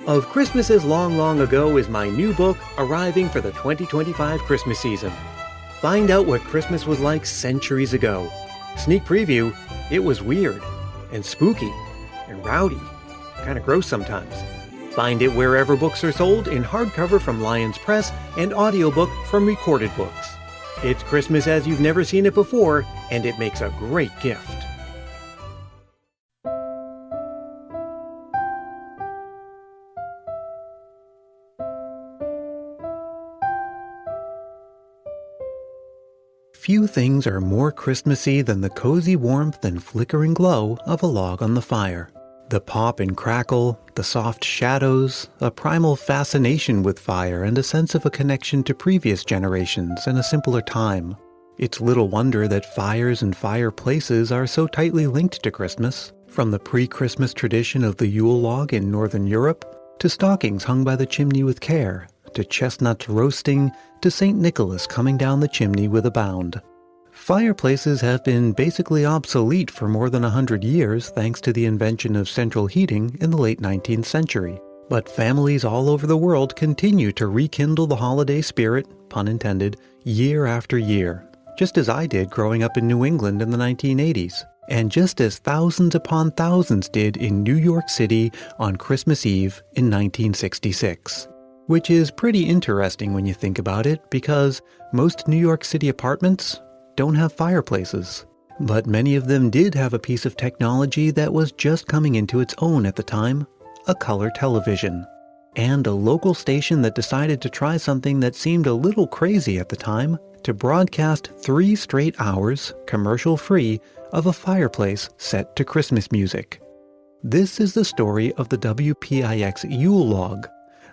Of Christmases Long, Long Ago is my new book arriving for the 2025 Christmas season. Find out what Christmas was like centuries ago. Sneak preview, it was weird, and spooky, and rowdy, kind of gross sometimes. Find it wherever books are sold in hardcover from Lyons Press and audiobook from Recorded Books. It's Christmas as you've never seen it before, and it makes a great gift. Few things are more Christmassy than the cozy warmth and flickering glow of a log on the fire. The pop and crackle, the soft shadows, a primal fascination with fire and a sense of a connection to previous generations and a simpler time. It's little wonder that fires and fireplaces are so tightly linked to Christmas, from the pre-Christmas tradition of the Yule Log in Northern Europe, to stockings hung by the chimney with care, to chestnuts roasting, to St. Nicholas coming down the chimney with a bound. Fireplaces have been basically obsolete for more than 100 years thanks to the invention of central heating in the late 19th century. But families all over the world continue to rekindle the holiday spirit, pun intended, year after year, just as I did growing up in New England in the 1980s, and just as thousands upon thousands did in New York City on Christmas Eve in 1966. Which is pretty interesting when you think about it, because most New York City apartments don't have fireplaces. But many of them did have a piece of technology that was just coming into its own at the time, a color television. And a local station that decided to try something that seemed a little crazy at the time, to broadcast 3 straight hours, commercial-free, of a fireplace set to Christmas music. This is the story of the WPIX Yule Log,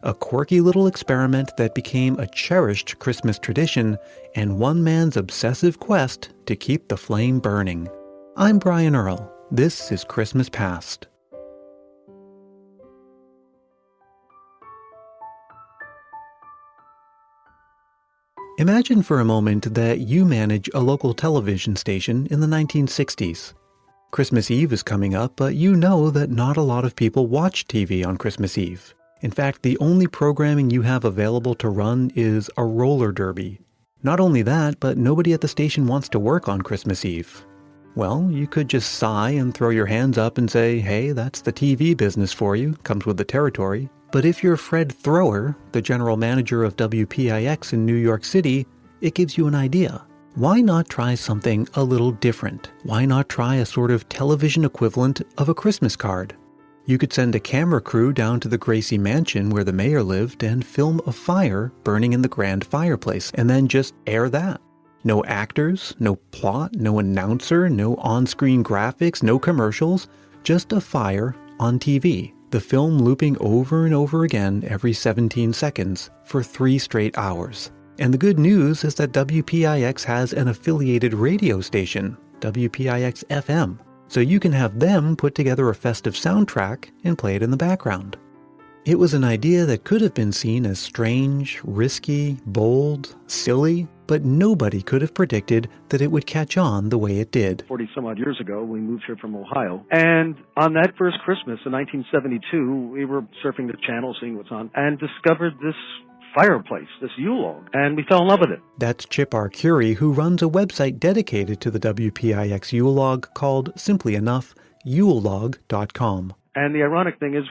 a quirky little experiment that became a cherished Christmas tradition and one man's obsessive quest to keep the flame burning. I'm Brian Earl. This is Christmas Past. Imagine for a moment that you manage a local television station in the 1960s. Christmas Eve is coming up, but you know that not a lot of people watch TV on Christmas Eve. In fact, the only programming you have available to run is a roller derby. Not only that, but nobody at the station wants to work on Christmas Eve. Well, you could just sigh and throw your hands up and say, hey, that's the TV business for you, comes with the territory. But if you're Fred Thrower, the general manager of WPIX in New York City, it gives you an idea. Why not try something a little different? Why not try a sort of television equivalent of a Christmas card? You could send a camera crew down to the Gracie mansion where the mayor lived and film a fire burning in the grand fireplace, and then just air that. No actors, no plot, no announcer, no on-screen graphics, no commercials, just a fire on TV. The film looping over and over again every 17 seconds for 3 straight hours. And the good news is that WPIX has an affiliated radio station, WPIX FM. So you can have them put together a festive soundtrack and play it in the background. It was an idea that could have been seen as strange, risky, bold, silly, but nobody could have predicted that it would catch on the way it did. 40 some odd years ago, we moved here from Ohio. And on that first Christmas in 1972, we were surfing the channel, seeing what's on, and discovered this fireplace, this Yule Log, and we fell in love with it. That's Chip Arcuri, who runs a website dedicated to the WPIX Yule Log called, simply enough, yulelog.com. And the ironic thing is,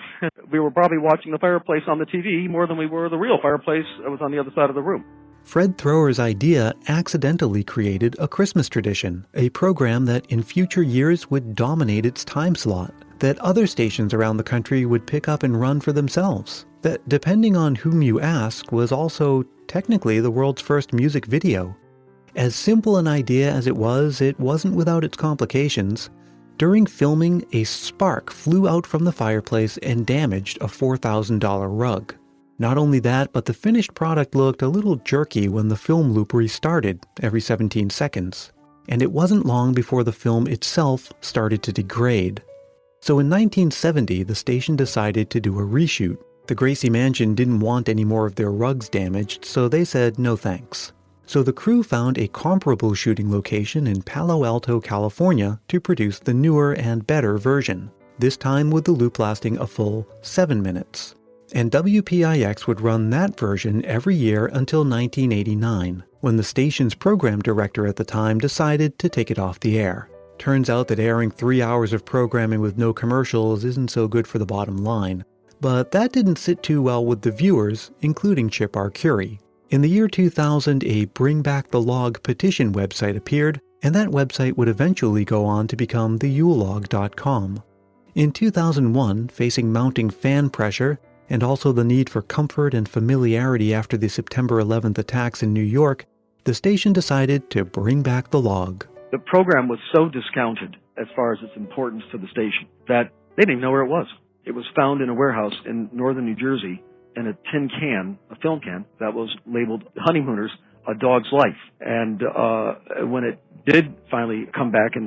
we were probably watching the fireplace on the TV more than we were the real fireplace that was on the other side of the room. Fred Thrower's idea accidentally created a Christmas tradition, a program that in future years would dominate its time slot, that other stations around the country would pick up and run for themselves, that, depending on whom you ask, was also technically the world's first music video. As simple an idea as it wasn't without its complications. During filming, a spark flew out from the fireplace and damaged a $4,000 rug. Not only that, but the finished product looked a little jerky when the film loop restarted every 17 seconds. And it wasn't long before the film itself started to degrade. So in 1970, the station decided to do a reshoot. The Gracie mansion didn't want any more of their rugs damaged, so they said no thanks. So the crew found a comparable shooting location in Palo Alto, California to produce the newer and better version, this time with the loop lasting a full 7 minutes. And WPIX would run that version every year until 1989, when the station's program director at the time decided to take it off the air. Turns out that airing 3 hours of programming with no commercials isn't so good for the bottom line. But that didn't sit too well with the viewers, including Chip Arcuri. In the year 2000, a Bring Back the Log petition website appeared, and that website would eventually go on to become the YuleLog.com. In 2001, facing mounting fan pressure, and also the need for comfort and familiarity after the September 11th attacks in New York, the station decided to bring back the log. The program was so discounted as far as its importance to the station that they didn't even know where it was. It was found in a warehouse in northern New Jersey in a tin can, a film can, that was labeled Honeymooners, A Dog's Life. And when it did finally come back in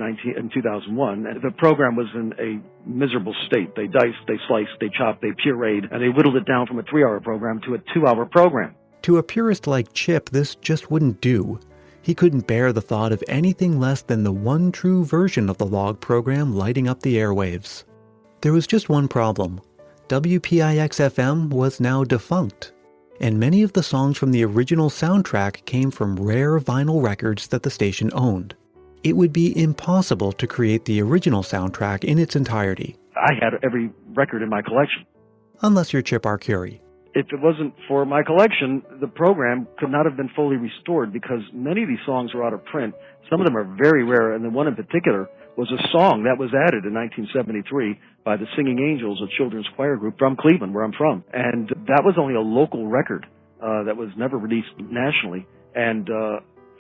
2001, the program was in a miserable state. They diced, they sliced, they chopped, they pureed, and they whittled it down from a 3-hour program to a 2-hour program. To a purist like Chip, this just wouldn't do. He couldn't bear the thought of anything less than the one true version of the log program lighting up the airwaves. There was just one problem. WPIX-FM was now defunct, and many of the songs from the original soundtrack came from rare vinyl records that the station owned. It would be impossible to create the original soundtrack in its entirety. I had every record in my collection. Unless you're Chip Arcuri. If it wasn't for my collection, the program could not have been fully restored because many of these songs were out of print. Some of them are very rare, and the one in particular was a song that was added in 1973 by the Singing Angels, a children's choir group from Cleveland, where I'm from. And that was only a local record that was never released nationally. And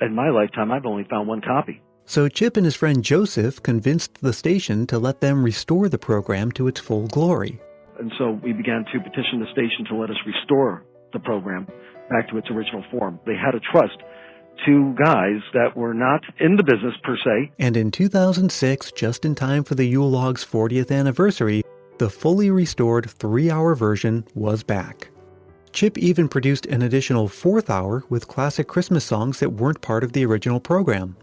in my lifetime, I've only found one copy. So Chip and his friend Joseph convinced the station to let them restore the program to its full glory. And so we began to petition the station to let us restore the program back to its original form. They had to trust two guys that were not in the business per se. And in 2006, just in time for the Yule Log's 40th anniversary, the fully restored 3-hour version was back. Chip even produced an additional 4th hour with classic Christmas songs that weren't part of the original program.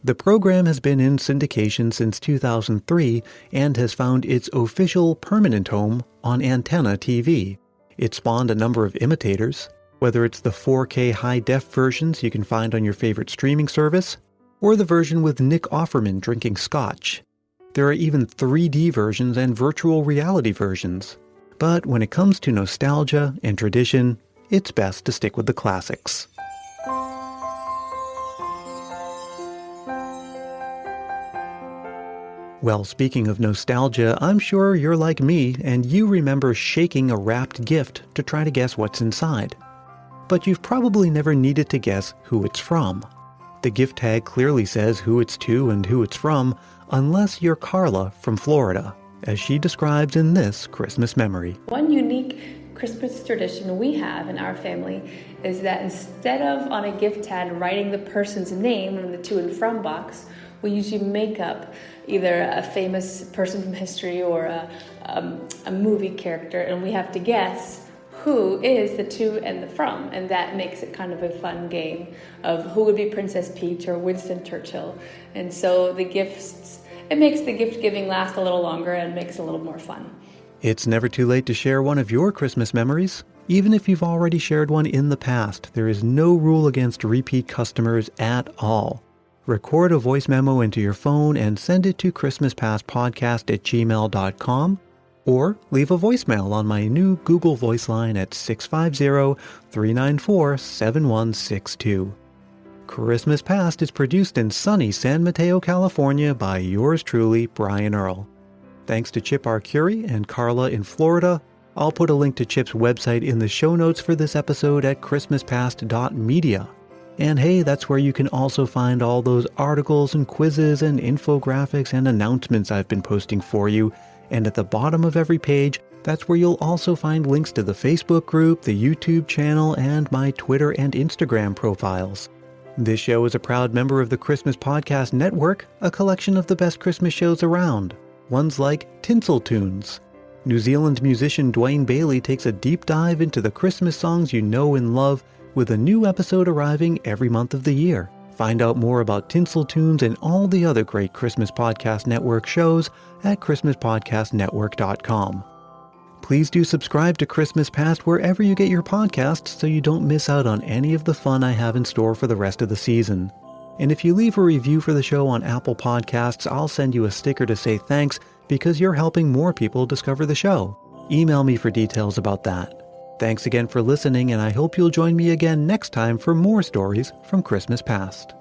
The program has been in syndication since 2003 and has found its official permanent home on Antenna TV. It spawned a number of imitators, whether it's the 4K high-def versions you can find on your favorite streaming service, or the version with Nick Offerman drinking scotch. There are even 3D versions and virtual reality versions. But when it comes to nostalgia and tradition, it's best to stick with the classics. Well, speaking of nostalgia, I'm sure you're like me and you remember shaking a wrapped gift to try to guess what's inside. But you've probably never needed to guess who it's from. The gift tag clearly says who it's to and who it's from, unless you're Carla from Florida, as she describes in this Christmas memory. One unique Christmas tradition we have in our family is that instead of on a gift tag writing the person's name in the to and from box, we usually make up either a famous person from history or a movie character, and we have to guess who is the to and the from, and that makes it kind of a fun game of who would be Princess Peach or Winston Churchill. And so it makes the gift giving last a little longer and makes it a little more fun. It's never too late to share one of your Christmas memories. Even if you've already shared one in the past, there is no rule against repeat customers at all. Record a voice memo into your phone and send it to christmaspastpodcast@gmail.com, or leave a voicemail on my new Google Voice line at 650-394-7162. Christmas Past is produced in sunny San Mateo, California by yours truly, Brian Earl. Thanks to Chip Arcuri and Carla in Florida. I'll put a link to Chip's website in the show notes for this episode at christmaspast.media. And hey, that's where you can also find all those articles and quizzes and infographics and announcements I've been posting for you. And at the bottom of every page, that's where you'll also find links to the Facebook group, the YouTube channel, and my Twitter and Instagram profiles. This show is a proud member of the Christmas Podcast Network, a collection of the best Christmas shows around. Ones like Tinsel Tunes. New Zealand musician Dwayne Bailey takes a deep dive into the Christmas songs you know and love, with a new episode arriving every month of the year. Find out more about Tinsel Tunes and all the other great Christmas Podcast Network shows at christmaspodcastnetwork.com. Please do subscribe to Christmas Past wherever you get your podcasts so you don't miss out on any of the fun I have in store for the rest of the season. And if you leave a review for the show on Apple Podcasts, I'll send you a sticker to say thanks because you're helping more people discover the show. Email me for details about that. Thanks again for listening, and I hope you'll join me again next time for more stories from Christmas Past.